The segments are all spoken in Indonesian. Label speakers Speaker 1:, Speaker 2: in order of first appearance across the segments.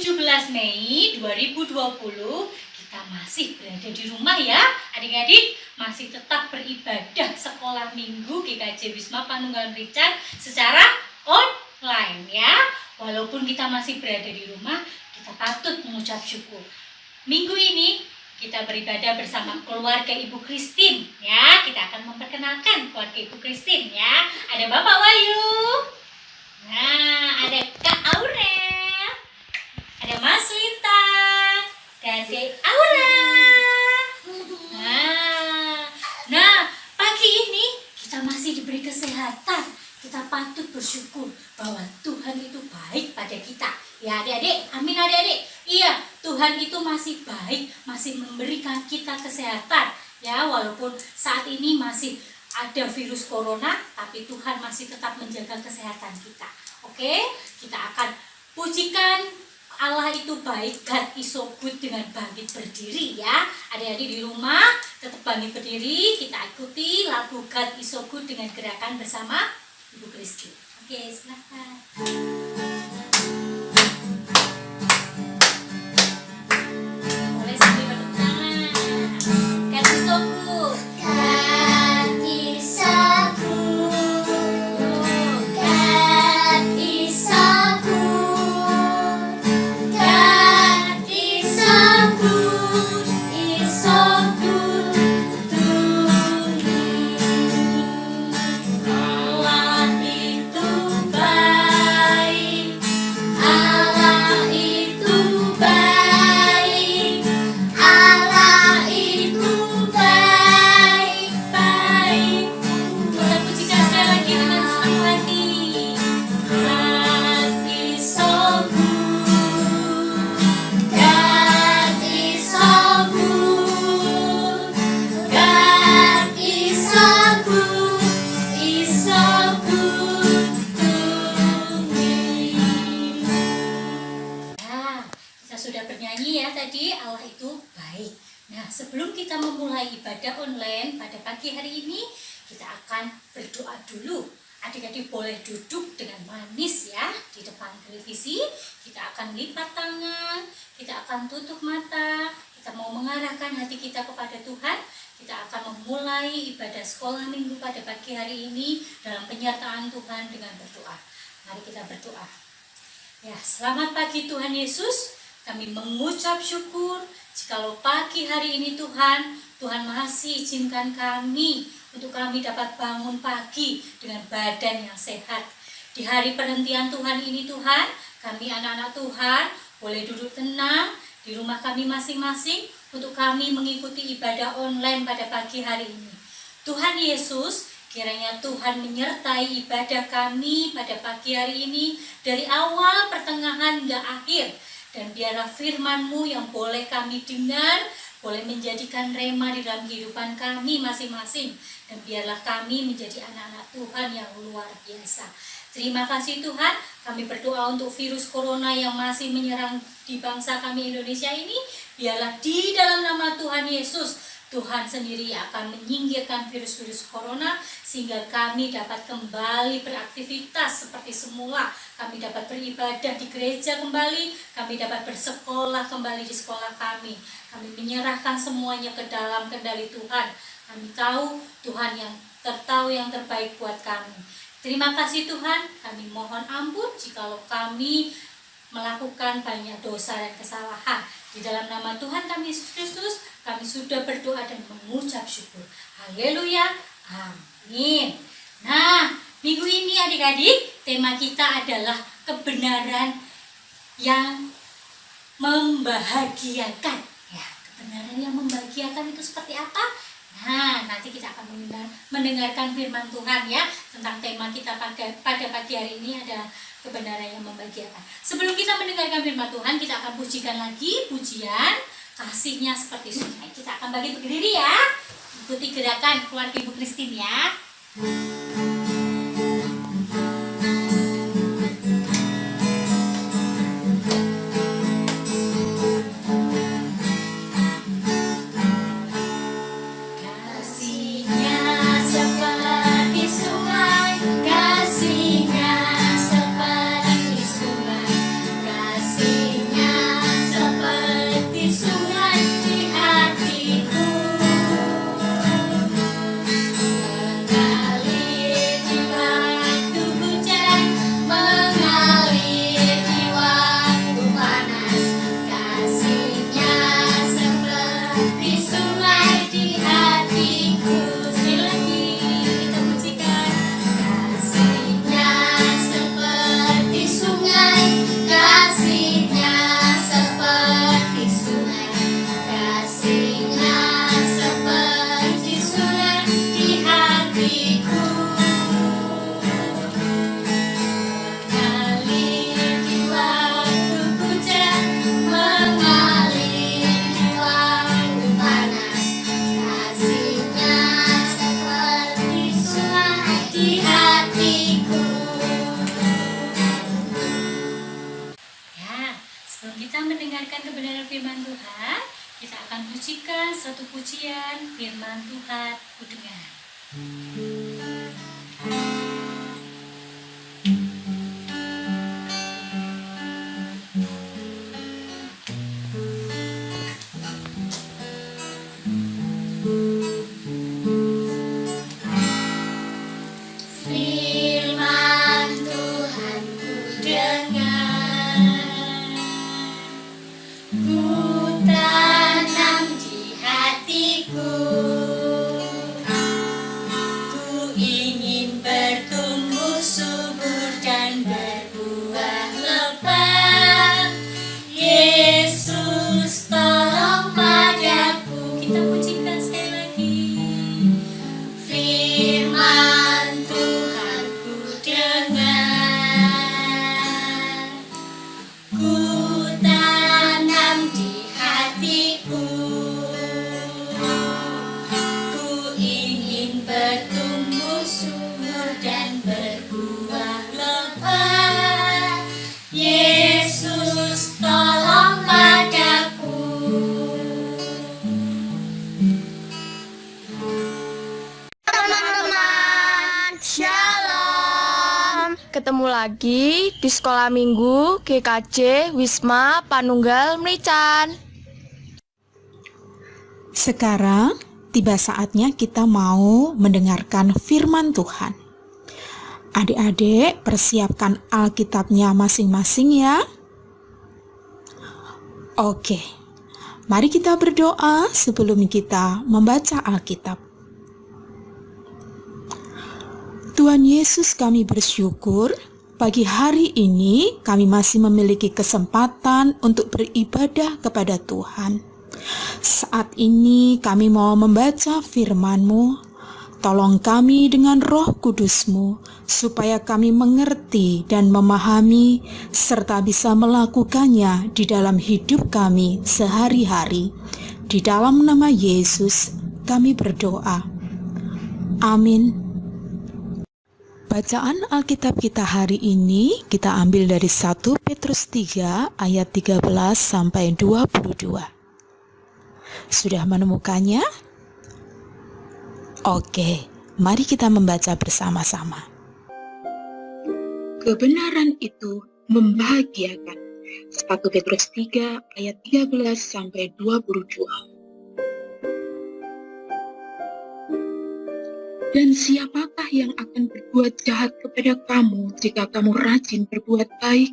Speaker 1: 17 Mei 2020 kita masih berada di rumah ya adik-adik, masih tetap beribadah sekolah minggu GKJ Wisma Panunggalan Richard secara online ya. Walaupun kita masih berada di rumah, kita patut mengucap syukur. Minggu ini kita beribadah bersama keluarga Ibu Christine ya. Kita akan memperkenalkan keluarga Ibu Christine ya. Ada Bapak Wahyu, nah ada Kak Aurel, ada Mas Lita, dan Dek Aura. Nah, pagi ini kita masih diberi kesehatan. Kita patut bersyukur bahwa Tuhan itu baik pada kita. Ya adik-adik, amin adik-adik. Iya, Tuhan itu masih baik, masih memberikan kita kesehatan. Ya, walaupun saat ini masih ada virus corona, tapi Tuhan masih tetap menjaga kesehatan kita. Oke, kita akan pujikan Allah itu baik, God is so good dengan bangkit berdiri ya. Adik-adik di rumah tetap bangkit berdiri, kita ikuti lagu God is so good dengan gerakan bersama Ibu Christine. Oke, silakan. Boleh sambil bertepuk tangan. God is so good.
Speaker 2: God is so good. God is so good. God is so good. Is so good to me. Allah itu baik. Allah itu baik. Allah itu baik, baik.
Speaker 1: Kita pujikan sekali lagi dengan senang hati.
Speaker 2: God is so good. God is so good. God is so good. Is so good to me.
Speaker 1: Nah, kita sudah bernyanyi ya tadi, Allah itu baik. Nah, sebelum kita memulai ibadah online pada pagi hari ini, kita akan berdoa dulu. Adik-adik boleh duduk dengan manis ya di depan televisi. Kita akan lipat tangan, kita akan tutup mata. Kita mau mengarahkan hati kita kepada Tuhan. Kita akan memulai ibadah sekolah minggu pada pagi hari ini dalam penyertaan Tuhan dengan berdoa. Mari kita berdoa. Ya, selamat pagi Tuhan Yesus. Kami mengucap syukur jikalau pagi hari ini Tuhan masih izinkan kami untuk kami dapat bangun pagi dengan badan yang sehat. Di hari perhentian Tuhan ini Tuhan, kami anak-anak Tuhan boleh duduk tenang di rumah kami masing-masing untuk kami mengikuti ibadah online pada pagi hari ini. Tuhan Yesus, kiranya Tuhan menyertai ibadah kami pada pagi hari ini dari awal, pertengahan, hingga akhir. Dan biarlah firman-Mu yang boleh kami dengar, boleh menjadikan rema di dalam kehidupan kami masing-masing. Dan biarlah kami menjadi anak-anak Tuhan yang luar biasa. Terima kasih Tuhan, kami berdoa untuk virus corona yang masih menyerang di bangsa kami Indonesia ini. Biarlah di dalam nama Tuhan Yesus, Tuhan sendiri akan menyingkirkan virus-virus corona sehingga kami dapat kembali beraktivitas seperti semula. Kami dapat beribadah di gereja kembali, kami dapat bersekolah kembali di sekolah kami. Kami menyerahkan semuanya ke dalam kendali Tuhan. Kami tahu Tuhan yang terbaik buat kami. Terima kasih Tuhan, kami mohon ampun jikalau kami melakukan banyak dosa dan kesalahan. Di dalam nama Tuhan kami Yesus Kristus, kami sudah berdoa dan mengucap syukur. Haleluya, amin. Nah, minggu ini adik-adik, tema kita adalah kebenaran yang membahagiakan. Ya, kebenaran yang membahagiakan itu seperti apa? Nah, nanti kita akan mendengarkan firman Tuhan ya tentang tema kita pada pagi hari ini adalah kebenaran yang membahagiakan. Sebelum kita mendengarkan firman Tuhan, kita akan pujikan lagi pujian kasihnya seperti sungai. Kita akan bagi berdiri ya. Ikuti gerakan keluarga Ibu Christine ya.
Speaker 2: Kasihnya seperti sungai, kasihnya seperti sungai, kasihnya
Speaker 1: pujikan satu pujian firman Tuhan ku dengar.
Speaker 2: Firman Tuhan ku dengar, ku tanam di hatiku, ku ingin bertumbuh subur dan berbuah lebat. Yesus tolong padaku.
Speaker 1: Kita pujikan sekali lagi.
Speaker 2: Firman Tuhan ku dengar, ku tanam di hatiku, ku ingin bertumbuh subur dan berbuah lebat. Yesus tolong padaku. Teman-teman, Shalom.
Speaker 3: Ketemu lagi di Sekolah Minggu GKJ Wisma Panunggal Merican.
Speaker 4: Sekarang tiba saatnya kita mau mendengarkan firman Tuhan. Adik-adik, persiapkan Alkitabnya masing-masing ya. Oke, mari kita berdoa sebelum kita membaca Alkitab. Tuhan Yesus, kami bersyukur pagi hari ini kami masih memiliki kesempatan untuk beribadah kepada Tuhan. Saat ini kami mau membaca firman-Mu. Tolong kami dengan Roh Kudus-Mu, supaya kami mengerti dan memahami, serta bisa melakukannya di dalam hidup kami sehari-hari. Di dalam nama Yesus, kami berdoa. Amin. Bacaan Alkitab kita hari ini kita ambil dari 1 Petrus 3 ayat 13 sampai 22. Sudah menemukannya? Oke, mari kita membaca bersama-sama. Kebenaran itu membahagiakan. 1 Petrus 3 ayat 13 sampai 22. Dan siapakah yang akan berbuat jahat kepada kamu jika kamu rajin berbuat baik?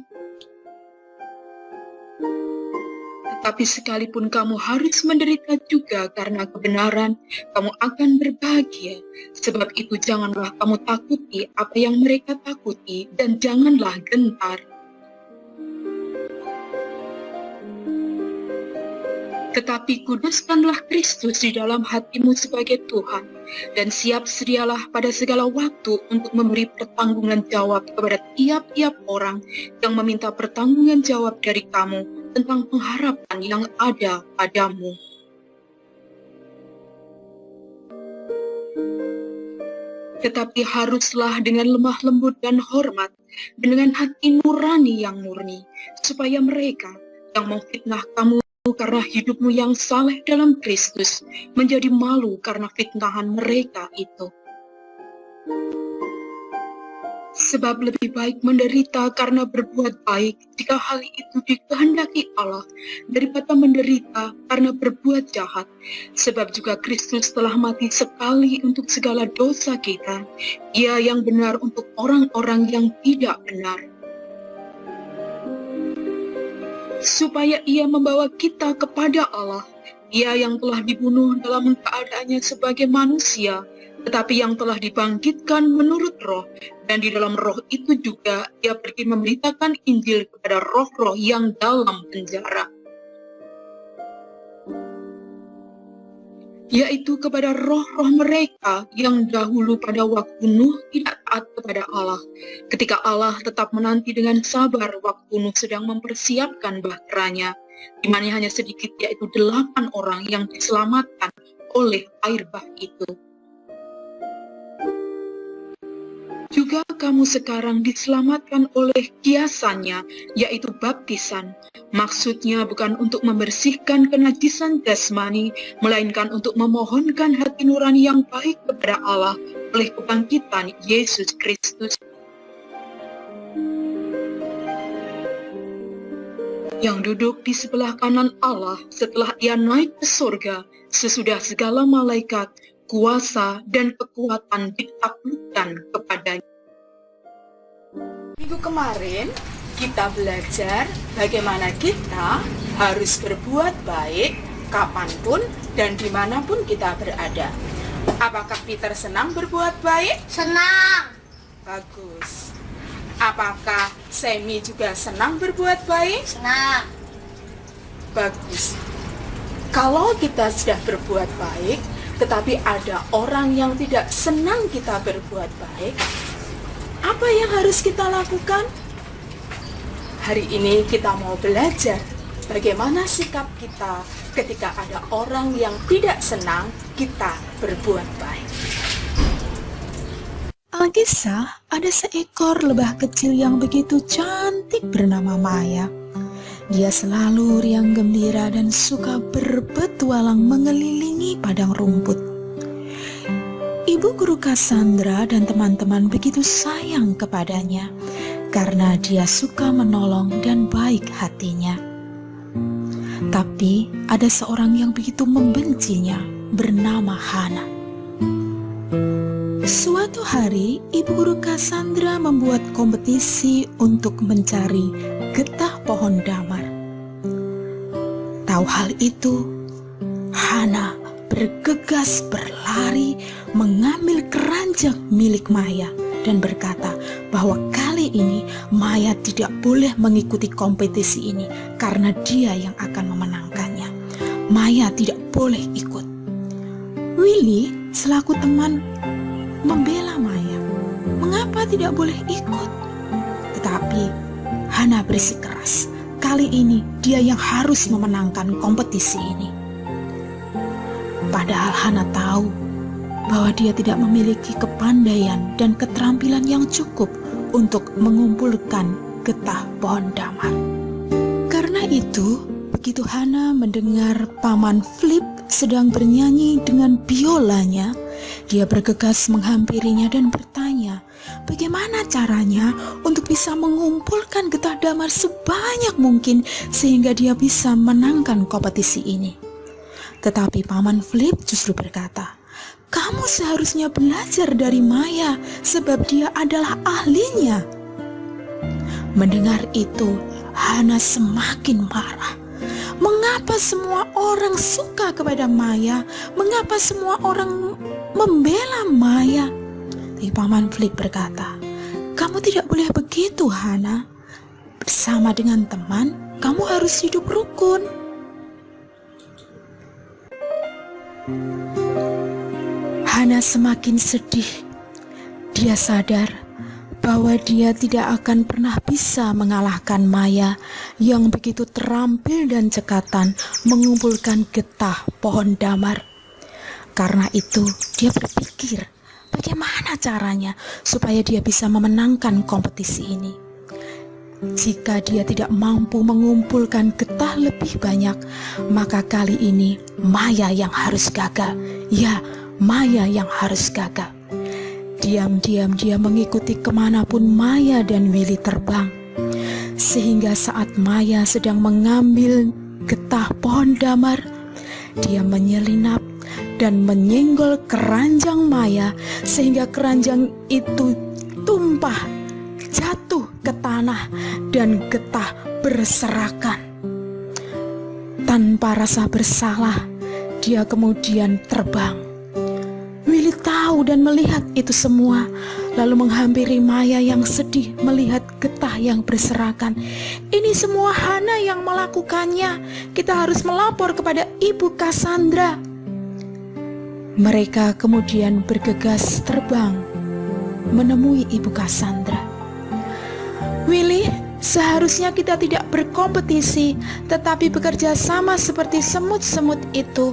Speaker 4: Tetapi sekalipun kamu harus menderita juga karena kebenaran, kamu akan berbahagia. Sebab itu janganlah kamu takuti apa yang mereka takuti, dan janganlah gentar. Tetapi kuduskanlah Kristus di dalam hatimu sebagai Tuhan, dan siap sedialah pada segala waktu untuk memberi pertanggungan jawab kepada tiap-tiap orang yang meminta pertanggungan jawab dari kamu tentang pengharapan yang ada padamu. Tetapi haruslah dengan lemah lembut dan hormat, dengan hati nurani yang murni, supaya mereka yang memfitnah kamu karena hidupmu yang saleh dalam Kristus menjadi malu karena fitnahan mereka itu. Sebab lebih baik menderita karena berbuat baik jika hal itu dikehendaki Allah daripada menderita karena berbuat jahat. Sebab juga Kristus telah mati sekali untuk segala dosa kita, Ia yang benar untuk orang-orang yang tidak benar, supaya Ia membawa kita kepada Allah. Ia yang telah dibunuh dalam keadaannya sebagai manusia, tetapi yang telah dibangkitkan menurut roh, dan di dalam roh itu juga Ia pergi memberitakan Injil kepada roh-roh yang dalam penjara, yaitu kepada roh-roh mereka yang dahulu pada waktu Nuh tidak taat kepada Allah, ketika Allah tetap menanti dengan sabar waktu Nuh sedang mempersiapkan bahteranya, di mana hanya sedikit, yaitu 8 orang yang diselamatkan oleh air bah itu. Juga kamu sekarang diselamatkan oleh kiasannya, yaitu baptisan. Maksudnya bukan untuk membersihkan kenajisan jasmani, melainkan untuk memohonkan hati nurani yang baik kepada Allah oleh kebangkitan Yesus Kristus, yang duduk di sebelah kanan Allah setelah ia naik ke surga, sesudah segala malaikat, kuasa, dan kekuatan ditaklukkan kepadanya.
Speaker 3: Minggu kemarin kita belajar bagaimana kita harus berbuat baik kapanpun dan dimanapun kita berada. Apakah Peter senang berbuat baik?
Speaker 2: Senang.
Speaker 3: Bagus. Apakah Semi juga senang berbuat baik?
Speaker 2: Senang.
Speaker 3: Bagus. Kalau kita sudah berbuat baik, tetapi ada orang yang tidak senang kita berbuat baik, apa yang harus kita lakukan? Hari ini kita mau belajar bagaimana sikap kita ketika ada orang yang tidak senang kita berbuat baik.
Speaker 4: Alkisah, ada seekor lebah kecil yang begitu cantik bernama Maya. Dia selalu riang gembira dan suka berpetualang mengelilingi padang rumput. Ibu guru Cassandra dan teman-teman begitu sayang kepadanya karena dia suka menolong dan baik hatinya. Tapi ada seorang yang begitu membencinya bernama Hana. Suatu hari, ibu guru Cassandra membuat kompetisi untuk mencari getah pohon damar. Tahu hal itu, Hana bergegas berlari mengambil keranjang milik Maya dan berkata bahwa kali ini Maya tidak boleh mengikuti kompetisi ini karena dia yang akan memenangkannya. Maya tidak boleh ikut. Willy selaku teman membela Maya. Mengapa tidak boleh ikut? Tetapi Hana bersikeras. Kali ini dia yang harus memenangkan kompetisi ini. Padahal Hana tahu bahwa dia tidak memiliki kepandaian dan keterampilan yang cukup untuk mengumpulkan getah pohon damar. Karena itu, begitu Hana mendengar Paman Flip sedang bernyanyi dengan biolanya, dia bergegas menghampirinya dan bertanya, bagaimana caranya untuk bisa mengumpulkan getah damar sebanyak mungkin sehingga dia bisa menangkan kompetisi ini. Tetapi Paman Flip justru berkata, kamu seharusnya belajar dari Maya sebab dia adalah ahlinya. Mendengar itu, Hana semakin marah. Mengapa semua orang suka kepada Maya? Mengapa semua orang membela Maya? Tapi Paman Flip berkata, kamu tidak boleh begitu, Hana. Bersama dengan teman, kamu harus hidup rukun. Hana semakin sedih. Dia sadar bahwa dia tidak akan pernah bisa mengalahkan Maya yang begitu terampil dan cekatan mengumpulkan getah pohon damar. Karena itu, dia berpikir, bagaimana caranya supaya dia bisa memenangkan kompetisi ini. Jika dia tidak mampu mengumpulkan getah lebih banyak, maka kali ini Maya yang harus gagal. Ya, Maya yang harus gagal. Diam-diam dia mengikuti kemanapun Maya dan Willy terbang. Sehingga saat Maya sedang mengambil getah pohon damar, dia menyelinap dan menyenggol keranjang Maya sehingga keranjang itu tumpah, jatuh ke tanah dan getah berserakan. Tanpa rasa bersalah, dia kemudian terbang. Willy tahu dan melihat itu semua, lalu menghampiri Maya yang sedih melihat getah yang berserakan. Ini semua Hana yang melakukannya. Kita harus melapor kepada Ibu Cassandra. Mereka kemudian bergegas terbang menemui Ibu Cassandra. Willy, seharusnya kita tidak berkompetisi, tetapi bekerja sama seperti semut-semut itu.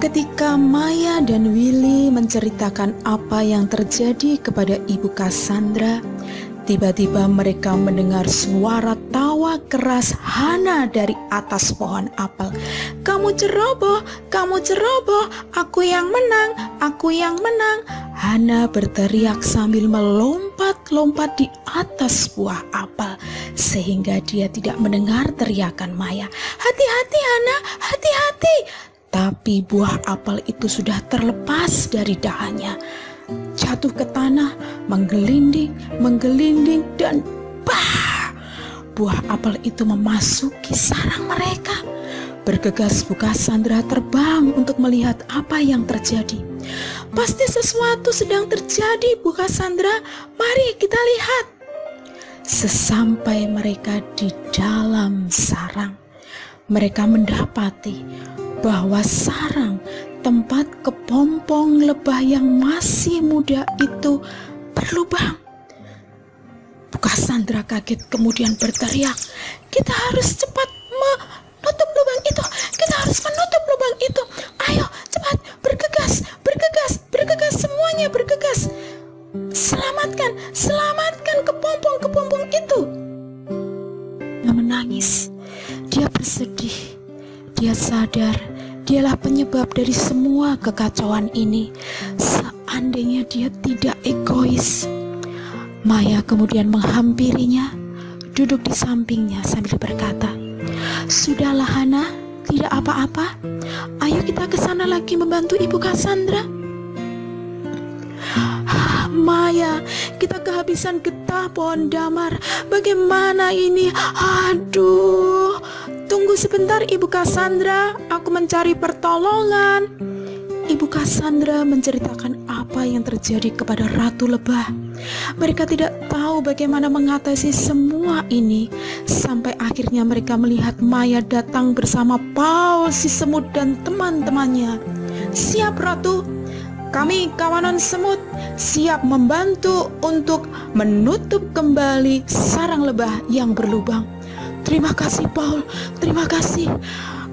Speaker 4: Ketika Maya dan Willy menceritakan apa yang terjadi kepada Ibu Cassandra, tiba-tiba mereka mendengar suara tawa keras Hana dari atas pohon apel. "Kamu ceroboh, aku yang menang, aku yang menang." Hana berteriak sambil melompat-lompat di atas buah apel, sehingga dia tidak mendengar teriakan Maya. "Hati-hati Hana, hati-hati!" Tapi buah apel itu sudah terlepas dari dahannya, jatuh ke tanah, menggelinding, dan bah! Buah apel itu memasuki sarang mereka. Bergegas Bu Cassandra terbang untuk melihat apa yang terjadi. "Pasti sesuatu sedang terjadi, Bu Cassandra. Mari kita lihat." Sesampai mereka di dalam sarang, mereka mendapati bahwa sarang tempat kepompong lebah yang masih muda itu berlubang. Bu Cassandra kaget kemudian berteriak, "Kita harus cepat menutup lubang itu. Kita harus menutup lubang itu. Ayo cepat, bergegas, semuanya bergegas. Selamatkan kepompong itu." Dia menangis, dia bersedih, dia sadar dialah penyebab dari semua kekacauan ini. Seandainya dia tidak egois. Maya kemudian menghampirinya, duduk di sampingnya sambil berkata, "Sudahlah Hana, tidak apa-apa. Ayo kita ke sana lagi membantu Ibu Cassandra." "Maya, kita kehabisan getah pohon damar. Bagaimana ini? Aduh. Tunggu sebentar Ibu Cassandra, aku mencari pertolongan." Ibu Cassandra menceritakan apa yang terjadi kepada Ratu Lebah. Mereka tidak tahu bagaimana mengatasi semua ini, sampai akhirnya mereka melihat Maya datang bersama Paul si semut dan teman-temannya. "Siap Ratu, kami kawanan semut siap membantu untuk menutup kembali sarang lebah yang berlubang." "Terima kasih Paul, terima kasih.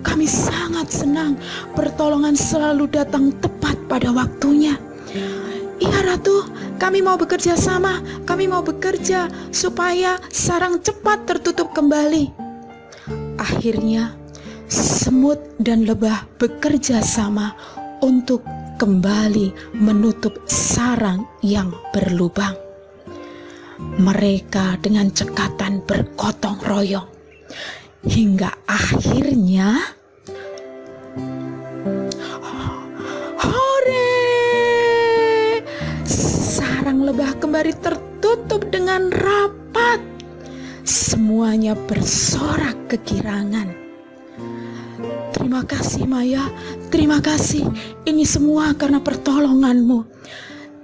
Speaker 4: Kami sangat senang, pertolongan selalu datang tepat pada waktunya." "Iya Ratu, kami mau bekerja sama, kami mau bekerja supaya sarang cepat tertutup kembali." Akhirnya semut dan lebah bekerja sama untuk kembali menutup sarang yang berlubang. Mereka dengan cekatan bergotong royong hingga akhirnya hore! Sarang lebah kembali tertutup dengan rapat. Semuanya bersorak kegirangan. "Terima kasih Maya, terima kasih. Ini semua karena pertolonganmu."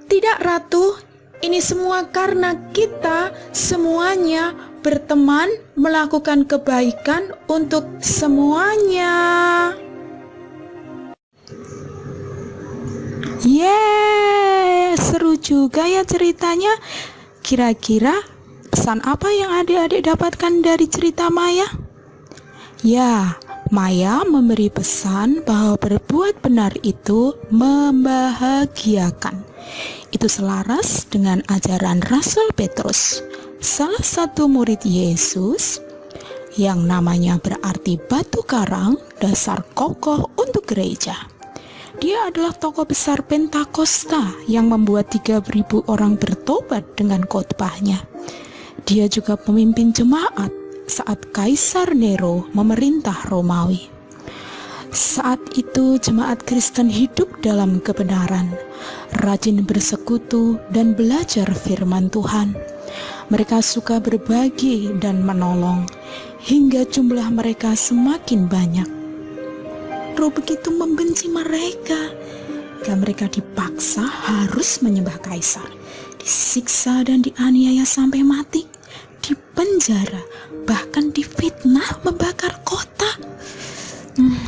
Speaker 4: "Tidak Ratu, ini semua karena kita semuanya berteman melakukan kebaikan untuk semuanya." Yeay, seru juga ya ceritanya. Kira-kira pesan apa yang adik-adik dapatkan dari cerita Maya? Ya, Maya memberi pesan bahwa berbuat benar itu membahagiakan. Itu selaras dengan ajaran Rasul Petrus, salah satu murid Yesus, yang namanya berarti batu karang, dasar kokoh untuk gereja. Dia adalah tokoh besar Pentakosta yang membuat 3.000 orang bertobat dengan khotbahnya. Dia juga pemimpin jemaat saat Kaisar Nero memerintah Romawi. Saat itu jemaat Kristen hidup dalam kebenaran, rajin bersekutu dan belajar firman Tuhan. Mereka suka berbagi dan menolong, hingga jumlah mereka semakin banyak. Roh begitu membenci mereka, dan mereka dipaksa harus menyembah Kaisar, disiksa dan dianiaya sampai mati, dipenjara, bahkan difitnah membakar kota.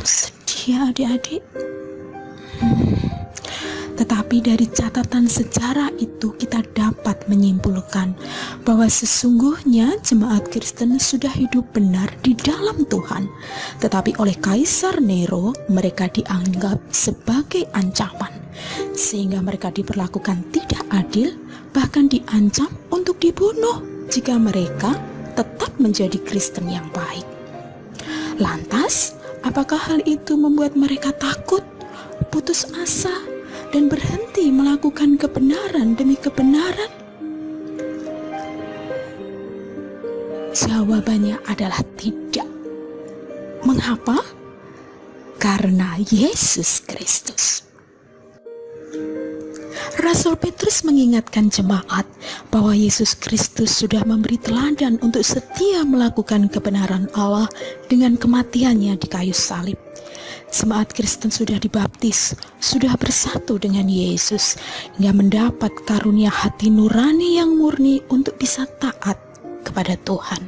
Speaker 4: Sedih ya adik-adik. Tetapi dari catatan sejarah itu kita dapat menyimpulkan bahwa sesungguhnya jemaat Kristen sudah hidup benar di dalam Tuhan. Tetapi oleh Kaisar Nero mereka dianggap sebagai ancaman, sehingga mereka diperlakukan tidak adil, bahkan diancam untuk dibunuh jika mereka tetap menjadi Kristen yang baik. Lantas, apakah hal itu membuat mereka takut, putus asa, dan berhenti melakukan kebenaran demi kebenaran? Jawabannya adalah tidak. Mengapa? Karena Yesus Kristus. Rasul Petrus mengingatkan jemaat bahwa Yesus Kristus sudah memberi teladan untuk setia melakukan kebenaran Allah dengan kematiannya di kayu salib. Jemaat Kristen sudah dibaptis, sudah bersatu dengan Yesus, hingga mendapat karunia hati nurani yang murni untuk bisa taat kepada Tuhan.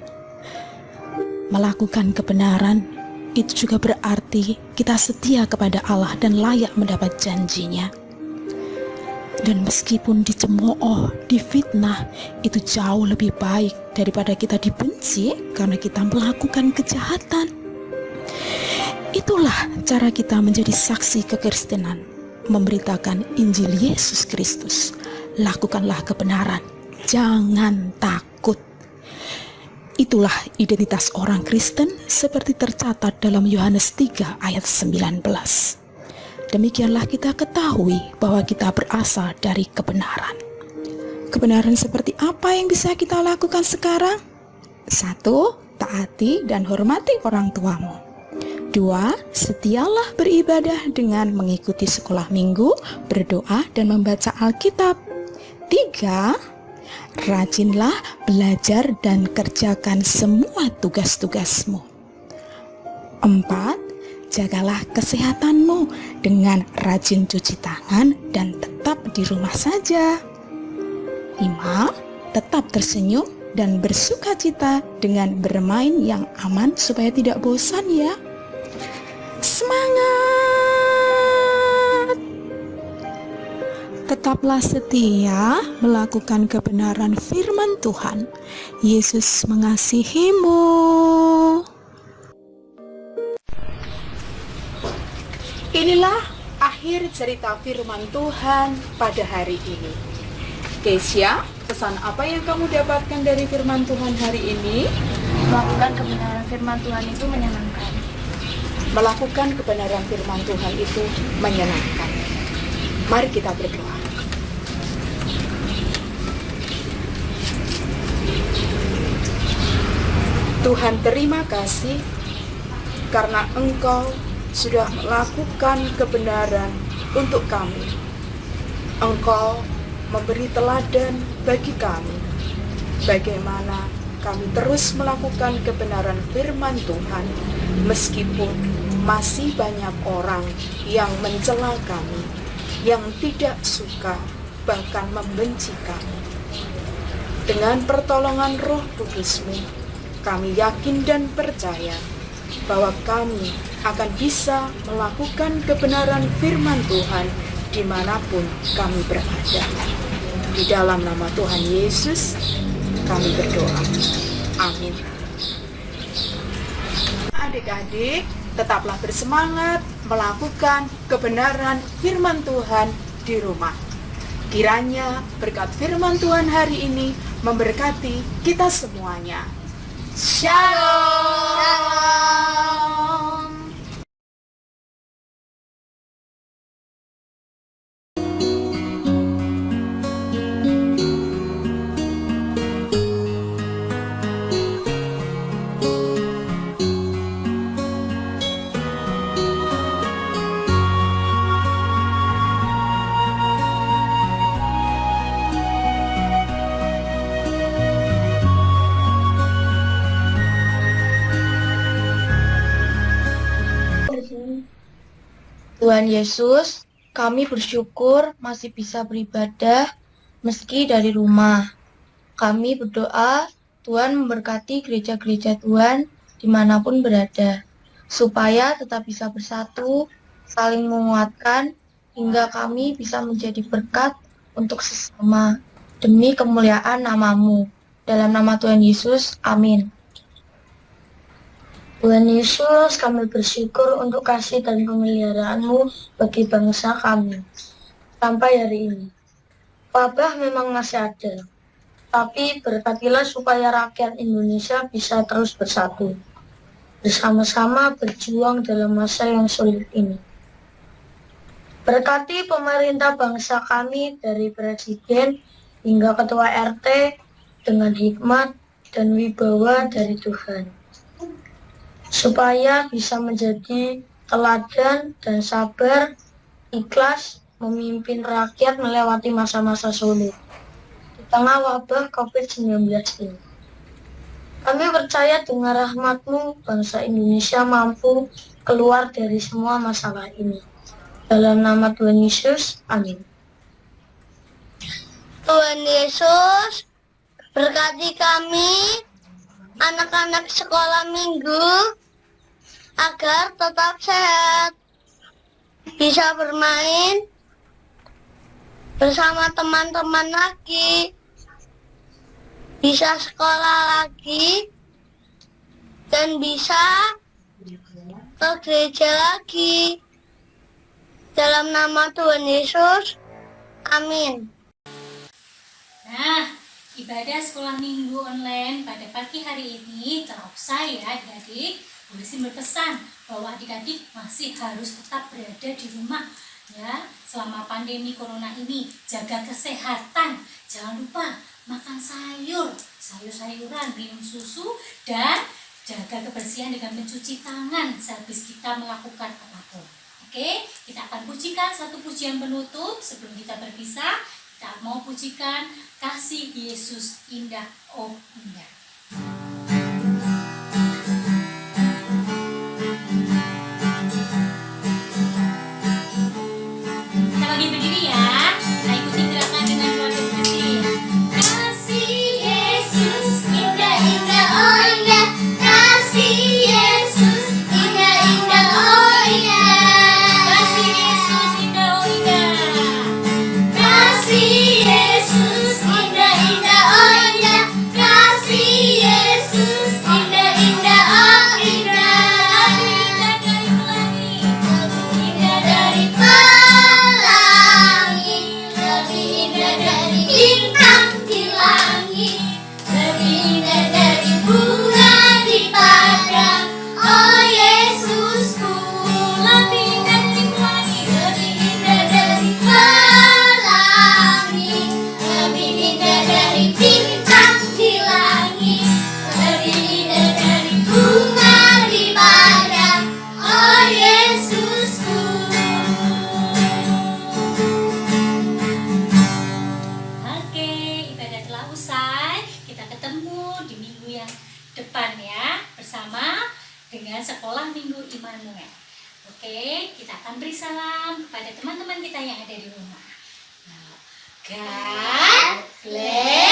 Speaker 4: Melakukan kebenaran itu juga berarti kita setia kepada Allah dan layak mendapat janjinya. Dan meskipun dicemooh, difitnah, itu jauh lebih baik daripada kita dibenci karena kita melakukan kejahatan. Itulah cara kita menjadi saksi kekristenan, memberitakan Injil Yesus Kristus. Lakukanlah kebenaran, jangan takut. Itulah identitas orang Kristen seperti tercatat dalam Yohanes 3 ayat 19. Demikianlah kita ketahui bahwa kita berasal dari kebenaran. Kebenaran seperti apa yang bisa kita lakukan sekarang? 1. Taati dan hormati orang tuamu. 2. Setialah beribadah dengan mengikuti sekolah minggu, berdoa dan membaca Alkitab. 3. Rajinlah belajar dan kerjakan semua tugas-tugasmu. 4. Jagalah kesehatanmu dengan rajin cuci tangan dan tetap di rumah saja. 5. Tetap tersenyum dan bersuka cita dengan bermain yang aman supaya tidak bosan ya. Semangat! Tetaplah setia melakukan kebenaran firman Tuhan. Yesus mengasihimu.
Speaker 3: Inilah akhir cerita firman Tuhan pada hari ini. Kesia, pesan apa yang kamu dapatkan dari firman Tuhan hari ini?
Speaker 2: Melakukan kebenaran firman Tuhan itu menyenangkan.
Speaker 3: Melakukan kebenaran firman Tuhan itu menyenangkan. Mari kita berdoa. Tuhan, terima kasih karena Engkau sudah melakukan kebenaran untuk kami. Engkau memberi teladan bagi kami bagaimana kami terus melakukan kebenaran firman Tuhan meskipun masih banyak orang yang mencela kami, yang tidak suka bahkan membenci kami. Dengan pertolongan Roh Kudus-Mu, kami yakin dan percaya bahwa kami akan bisa melakukan kebenaran firman Tuhan dimanapun kami berada. Di dalam nama Tuhan Yesus kami berdoa. Amin. Adik-adik, tetaplah bersemangat melakukan kebenaran firman Tuhan di rumah. Kiranya berkat firman Tuhan hari ini memberkati kita semuanya. Shalom.
Speaker 2: Tuhan Yesus, kami bersyukur masih bisa beribadah meski dari rumah. Kami berdoa Tuhan memberkati gereja-gereja Tuhan dimanapun berada, supaya tetap bisa bersatu, saling menguatkan, hingga kami bisa menjadi berkat untuk sesama demi kemuliaan nama-Mu. Dalam nama Tuhan Yesus, amin. Tuhan Yesus, kami bersyukur untuk kasih dan pemeliharaan-Mu bagi bangsa kami. Sampai hari ini, wabah memang masih ada, tapi berkatilah supaya rakyat Indonesia bisa terus bersatu, bersama-sama berjuang dalam masa yang sulit ini. Berkati pemerintah bangsa kami dari Presiden hingga Ketua RT dengan hikmat dan wibawa dari Tuhan, supaya bisa menjadi teladan dan sabar, ikhlas memimpin rakyat melewati masa-masa sulit di tengah wabah COVID-19 ini. Kami percaya dengan rahmat-Mu, bangsa Indonesia mampu keluar dari semua masalah ini. Dalam nama Tuhan Yesus, amin.
Speaker 5: Tuhan Yesus, berkati kami, anak-anak sekolah minggu, agar tetap sehat, bisa bermain bersama teman-teman lagi, bisa sekolah lagi, dan bisa ke gereja lagi. Dalam nama Tuhan Yesus, amin.
Speaker 1: Nah, ibadah sekolah minggu online pada pagi hari ini terusai ya adik-adik. Bu Lisi berpesan bahwa adik-adik masih harus tetap berada di rumah ya selama pandemi corona ini. Jaga kesehatan, jangan lupa makan sayur-sayuran, minum susu, dan jaga kebersihan dengan mencuci tangan sehabis kita melakukan apapun. Oke, kita akan pujikan satu pujian penutup sebelum kita berpisah. Kita mau pujikan Kasih Yesus Indah, oh Indah. Kita bagi berdiri ya. Kita ikuti gerakan dengan keluarga bersih. Kasih Yesus indah, indah, oh indah. Kasih Yesus indah, indah, oh indah. Kasih Yesus indah, oh indah. Kasih Yesus indah, indah, oh indah. Kasih Yesus indah, indah, oh indah. Lebih indah dari pelangi, lebih indah dari bintang di langit, lebih indah dari bunga di padang. Oh Yesusku, lebih indah dari pelangi, lebih indah dari pelangi, lebih indah dari bintang di langit, lebih indah dari bunga di padang. Oh Yesusku. Oke, ibadah telah usai. Kita ketemu di minggu yang depan ya, bersama dengan Sekolah Minggu Immanuel. Oke, kita akan beri salam pada teman-teman kita yang ada di rumah. God bless.